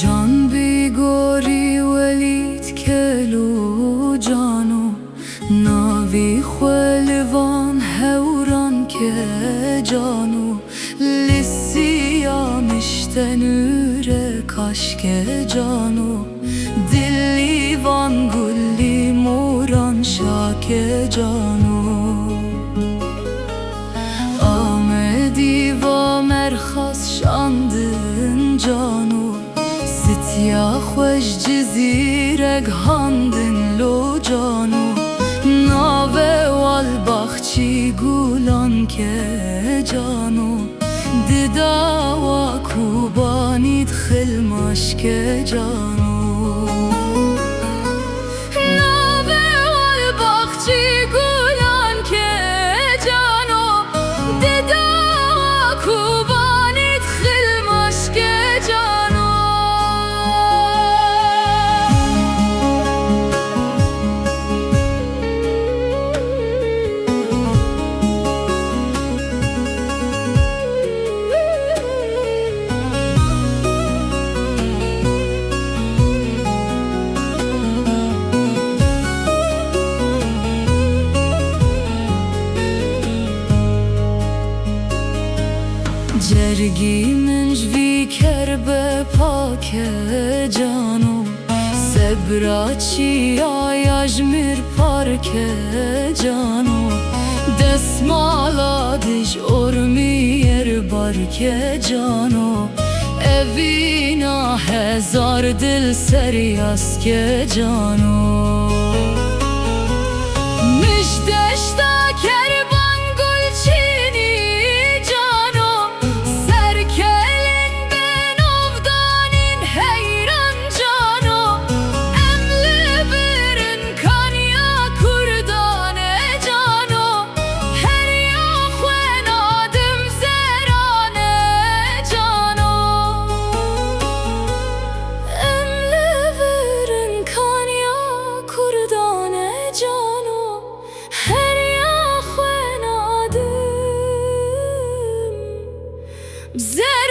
جان بیگاری ولید کلو جانو ناوی خلوان هوران که جانو لسیا مشتنور کاشک جانو دلیوان گلی موران شاک جانو آمدی و مرخص شاندن جانو ستیا خوش جزیرک هاندن لو جانو ناوه والباخچی گولان که جانو ددا و کوبانی دخل مشک جانو ناوه والباخچی گولان که جانو ددا و کوبانی دخل مشک جانو جرگی منج وی کرب پاک جانو سبرا چی آیاج میر پارک جانو دسمالا دیش ارمیر بارک جانو اوینا هزار دل سریاس که جانو مشدشتا کربان گل چینی جانو سرکلین بین افدانین حیران جانو املی برن کانیا کردان جانو هریا خوین آدم زران جانو املی برن کانیا کردان جانو هریا خوین آدم زران